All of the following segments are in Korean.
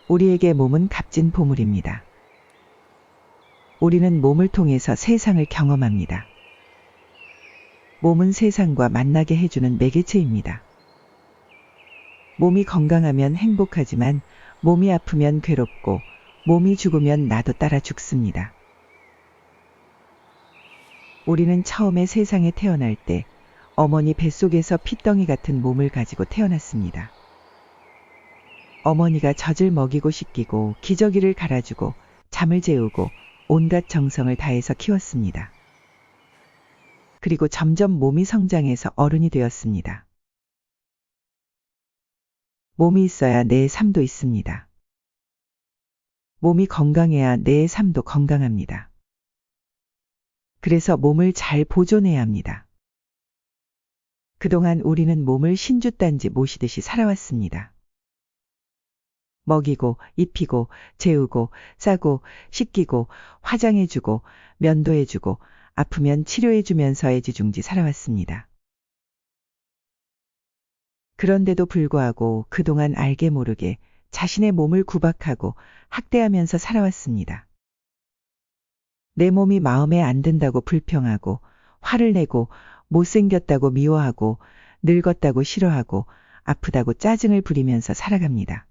우리에게 몸은 값진 보물입니다. 우리는 몸을 통해서 세상을 경험합니다. 몸은 세상과 만나게 해주는 매개체입니다. 몸이 건강하면 행복하지만 몸이 아프면 괴롭고 몸이 죽으면 나도 따라 죽습니다. 우리는 처음에 세상에 태어날 때 어머니 뱃속에서 핏덩이 같은 몸을 가지고 태어났습니다. 어머니가 젖을 먹이고 씻기고 기저귀를 갈아주고 잠을 재우고 온갖 정성을 다해서 키웠습니다. 그리고 점점 몸이 성장해서 어른이 되었습니다. 몸이 있어야 내 삶도 있습니다. 몸이 건강해야 내 삶도 건강합니다. 그래서 몸을 잘 보존해야 합니다. 그동안 우리는 몸을 신주단지 모시듯이 살아왔습니다. 먹이고 입히고 재우고 싸고 씻기고 화장해주고 면도해주고 아프면 치료해주면서 애지중지 살아왔습니다. 그런데도 불구하고 그동안 알게 모르게 자신의 몸을 구박하고 학대하면서 살아왔습니다. 내 몸이 마음에 안 든다고 불평하고 화를 내고 못생겼다고 미워하고 늙었다고 싫어하고 아프다고 짜증을 부리면서 살아갑니다.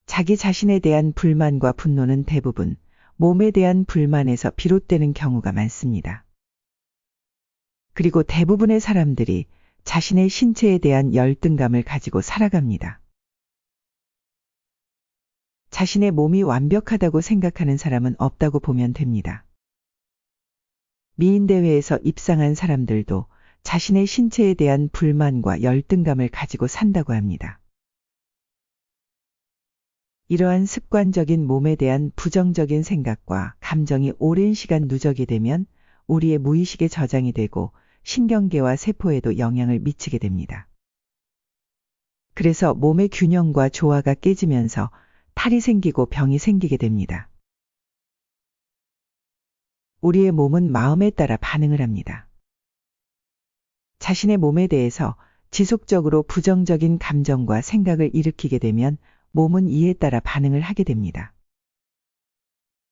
자기 자신에 대한 불만과 분노는 대부분 몸에 대한 불만에서 비롯되는 경우가 많습니다. 그리고 대부분의 사람들이 자신의 신체에 대한 열등감을 가지고 살아갑니다. 자신의 몸이 완벽하다고 생각하는 사람은 없다고 보면 됩니다. 미인대회에서 입상한 사람들도 자신의 신체에 대한 불만과 열등감을 가지고 산다고 합니다. 이러한 습관적인 몸에 대한 부정적인 생각과 감정이 오랜 시간 누적이 되면 우리의 무의식에 저장이 되고 신경계와 세포에도 영향을 미치게 됩니다. 그래서 몸의 균형과 조화가 깨지면서 탈이 생기고 병이 생기게 됩니다. 우리의 몸은 마음에 따라 반응을 합니다. 자신의 몸에 대해서 지속적으로 부정적인 감정과 생각을 일으키게 되면 몸은 이에 따라 반응을 하게 됩니다.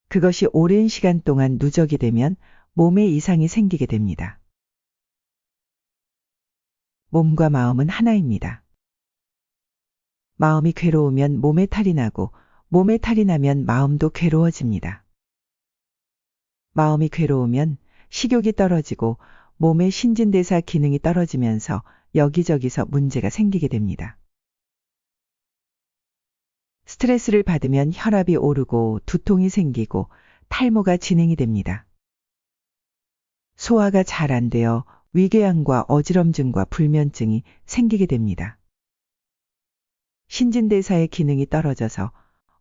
그것이 오랜 시간 동안 누적이 되면 몸에 이상이 생기게 됩니다. 몸과 마음은 하나입니다. 마음이 괴로우면 몸에 탈이 나고 몸에 탈이 나면 마음도 괴로워집니다. 마음이 괴로우면 식욕이 떨어지고 몸의 신진대사 기능이 떨어지면서 여기저기서 문제가 생기게 됩니다. 스트레스를 받으면 혈압이 오르고 두통이 생기고 탈모가 진행이 됩니다. 소화가 잘 안 되어 위궤양과 어지럼증과 불면증이 생기게 됩니다. 신진대사의 기능이 떨어져서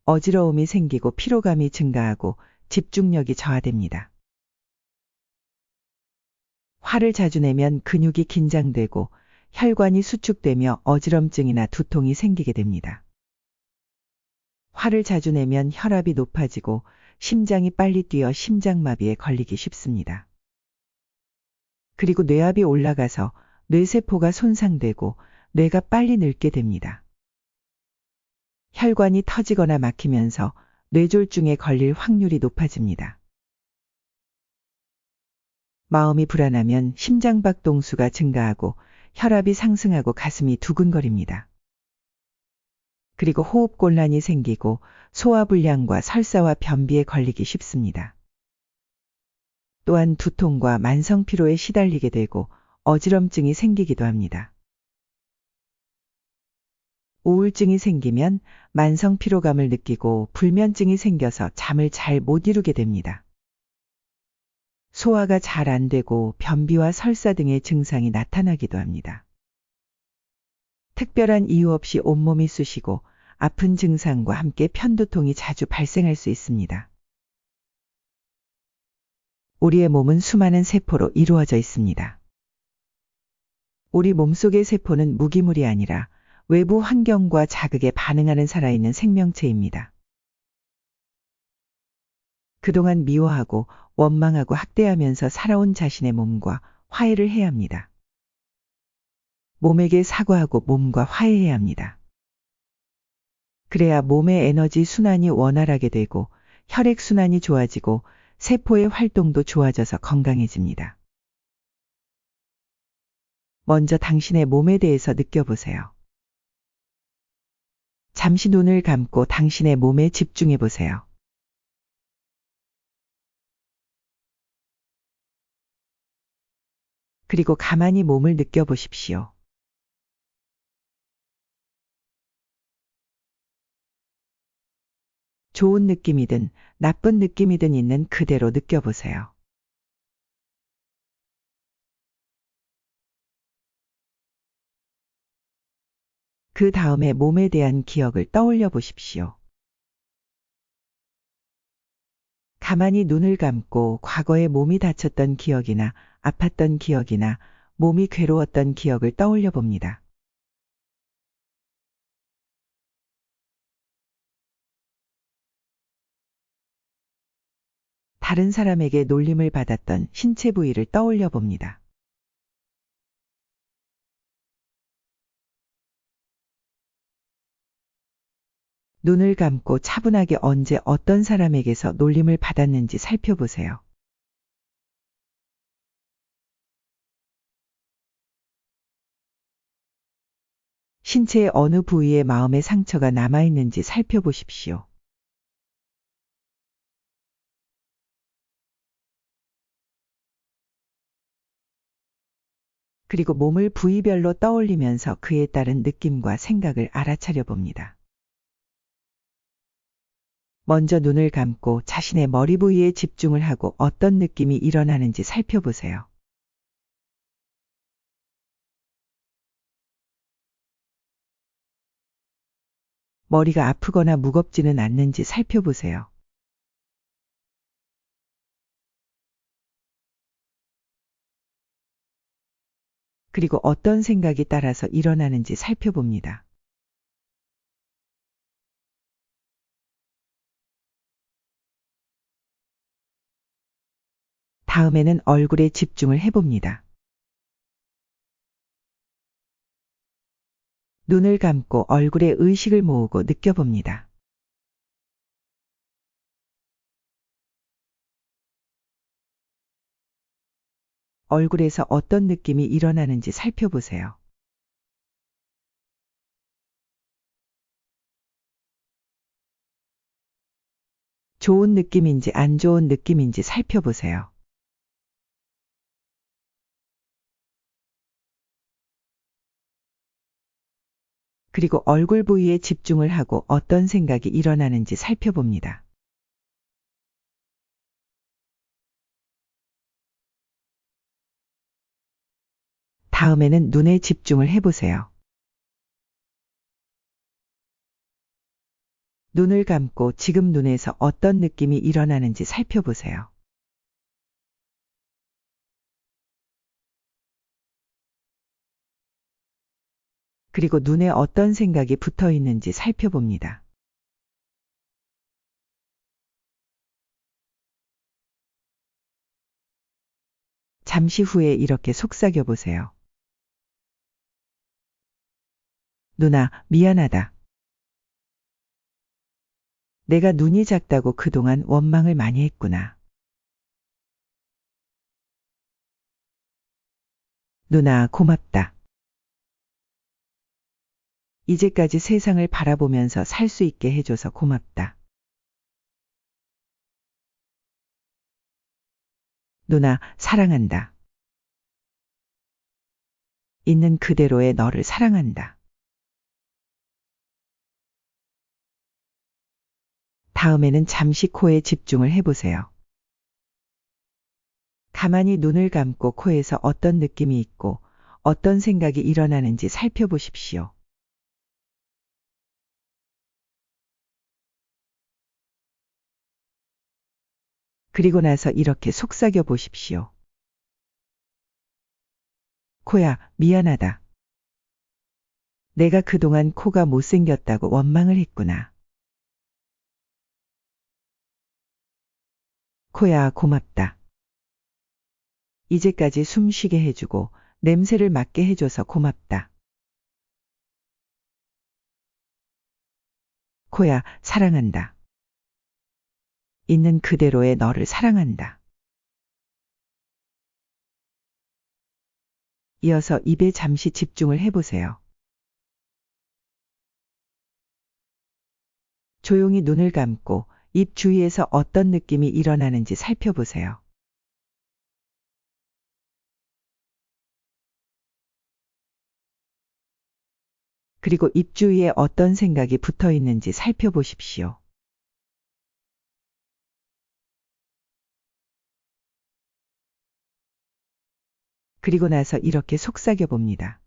어지러움이 생기고 피로감이 증가하고 집중력이 저하됩니다. 화를 자주 내면 근육이 긴장되고 혈관이 수축되며 어지럼증이나 두통이 생기게 됩니다. 화를 자주 내면 혈압이 높아지고 심장이 빨리 뛰어 심장마비에 걸리기 쉽습니다. 그리고 뇌압이 올라가서 뇌세포가 손상되고 뇌가 빨리 늙게 됩니다. 혈관이 터지거나 막히면서 뇌졸중에 걸릴 확률이 높아집니다. 마음이 불안하면 심장박동수가 증가하고 혈압이 상승하고 가슴이 두근거립니다. 그리고 호흡곤란이 생기고 소화불량과 설사와 변비에 걸리기 쉽습니다. 또한 두통과 만성피로에 시달리게 되고 어지럼증이 생기기도 합니다. 우울증이 생기면 만성피로감을 느끼고 불면증이 생겨서 잠을 잘 못 이루게 됩니다. 소화가 잘 안 되고 변비와 설사 등의 증상이 나타나기도 합니다. 특별한 이유 없이 온몸이 쑤시고 아픈 증상과 함께 편두통이 자주 발생할 수 있습니다. 우리의 몸은 수많은 세포로 이루어져 있습니다. 우리 몸속의 세포는 무기물이 아니라 외부 환경과 자극에 반응하는 살아있는 생명체입니다. 그동안 미워하고 원망하고 학대하면서 살아온 자신의 몸과 화해를 해야 합니다. 몸에게 사과하고 몸과 화해해야 합니다. 그래야 몸의 에너지 순환이 원활하게 되고 혈액 순환이 좋아지고 세포의 활동도 좋아져서 건강해집니다. 먼저 당신의 몸에 대해서 느껴보세요. 잠시 눈을 감고 당신의 몸에 집중해 보세요. 그리고 가만히 몸을 느껴보십시오. 좋은 느낌이든 나쁜 느낌이든 있는 그대로 느껴보세요. 그 다음에 몸에 대한 기억을 떠올려 보십시오. 가만히 눈을 감고 과거에 몸이 다쳤던 기억이나 아팠던 기억이나 몸이 괴로웠던 기억을 떠올려 봅니다. 다른 사람에게 놀림을 받았던 신체 부위를 떠올려 봅니다. 눈을 감고 차분하게 언제 어떤 사람에게서 놀림을 받았는지 살펴보세요. 신체의 어느 부위에 마음의 상처가 남아있는지 살펴보십시오. 그리고 몸을 부위별로 떠올리면서 그에 따른 느낌과 생각을 알아차려 봅니다. 먼저 눈을 감고 자신의 머리 부위에 집중을 하고 어떤 느낌이 일어나는지 살펴보세요. 머리가 아프거나 무겁지는 않는지 살펴보세요. 그리고 어떤 생각이 따라서 일어나는지 살펴봅니다. 다음에는 얼굴에 집중을 해봅니다. 눈을 감고 얼굴에 의식을 모으고 느껴봅니다. 얼굴에서 어떤 느낌이 일어나는지 살펴보세요. 좋은 느낌인지 안 좋은 느낌인지 살펴보세요. 그리고 얼굴 부위에 집중을 하고 어떤 생각이 일어나는지 살펴봅니다. 다음에는 눈에 집중을 해보세요. 눈을 감고 지금 눈에서 어떤 느낌이 일어나는지 살펴보세요. 그리고 눈에 어떤 생각이 붙어 있는지 살펴봅니다. 잠시 후에 이렇게 속삭여 보세요. 누나, 미안하다. 내가 눈이 작다고 그동안 원망을 많이 했구나. 누나, 고맙다. 이제까지 세상을 바라보면서 살 수 있게 해줘서 고맙다. 누나, 사랑한다. 있는 그대로의 너를 사랑한다. 다음에는 잠시 코에 집중을 해보세요. 가만히 눈을 감고 코에서 어떤 느낌이 있고 어떤 생각이 일어나는지 살펴보십시오. 그리고 나서 이렇게 속삭여 보십시오. 코야, 미안하다. 내가 그동안 코가 못생겼다고 원망을 했구나. 코야, 고맙다. 이제까지 숨 쉬게 해주고 냄새를 맡게 해줘서 고맙다. 코야, 사랑한다. 있는 그대로의 너를 사랑한다. 이어서 입에 잠시 집중을 해보세요. 조용히 눈을 감고 입 주위에서 어떤 느낌이 일어나는지 살펴보세요. 그리고 입 주위에 어떤 생각이 붙어 있는지 살펴보십시오. 그리고 나서 이렇게 속삭여 봅니다.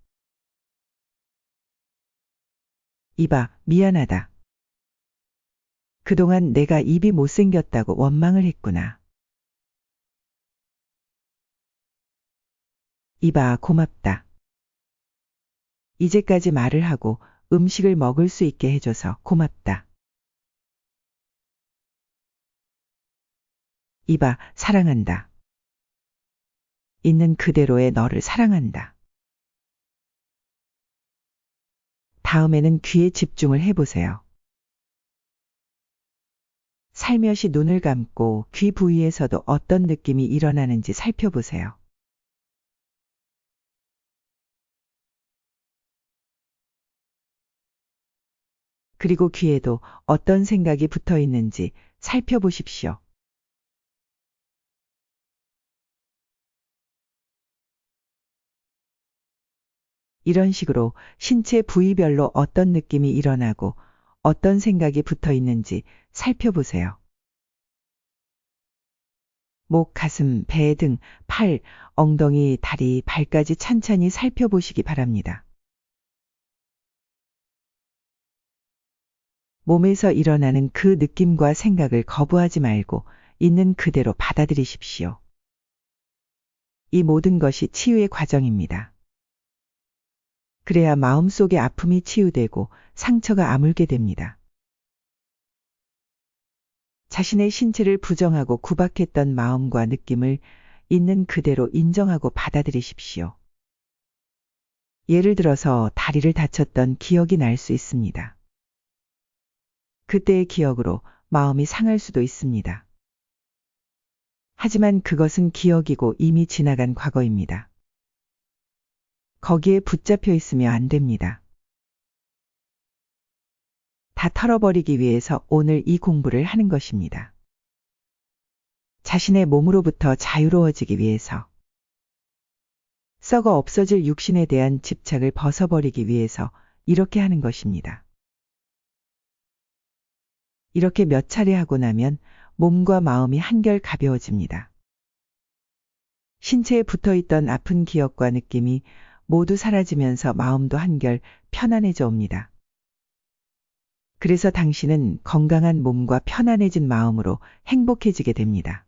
이봐, 미안하다. 그동안 내가 입이 못생겼다고 원망을 했구나. 이봐, 고맙다. 이제까지 말을 하고 음식을 먹을 수 있게 해줘서 고맙다. 이봐, 사랑한다. 있는 그대로의 너를 사랑한다. 다음에는 귀에 집중을 해보세요. 살며시 눈을 감고 귀 부위에서도 어떤 느낌이 일어나는지 살펴보세요. 그리고 귀에도 어떤 생각이 붙어 있는지 살펴보십시오. 이런 식으로 신체 부위별로 어떤 느낌이 일어나고 어떤 생각이 붙어 있는지 살펴보세요. 목, 가슴, 배 등, 팔, 엉덩이, 다리, 발까지 찬찬히 살펴보시기 바랍니다. 몸에서 일어나는 그 느낌과 생각을 거부하지 말고 있는 그대로 받아들이십시오. 이 모든 것이 치유의 과정입니다. 그래야 마음속의 아픔이 치유되고 상처가 아물게 됩니다. 자신의 신체를 부정하고 구박했던 마음과 느낌을 있는 그대로 인정하고 받아들이십시오. 예를 들어서 다리를 다쳤던 기억이 날 수 있습니다. 그때의 기억으로 마음이 상할 수도 있습니다. 하지만 그것은 기억이고 이미 지나간 과거입니다. 거기에 붙잡혀 있으면 안 됩니다. 다 털어버리기 위해서 오늘 이 공부를 하는 것입니다. 자신의 몸으로부터 자유로워지기 위해서, 썩어 없어질 육신에 대한 집착을 벗어버리기 위해서 이렇게 하는 것입니다. 이렇게 몇 차례 하고 나면 몸과 마음이 한결 가벼워집니다. 신체에 붙어있던 아픈 기억과 느낌이 모두 사라지면서 마음도 한결 편안해져 옵니다. 그래서 당신은 건강한 몸과 편안해진 마음으로 행복해지게 됩니다.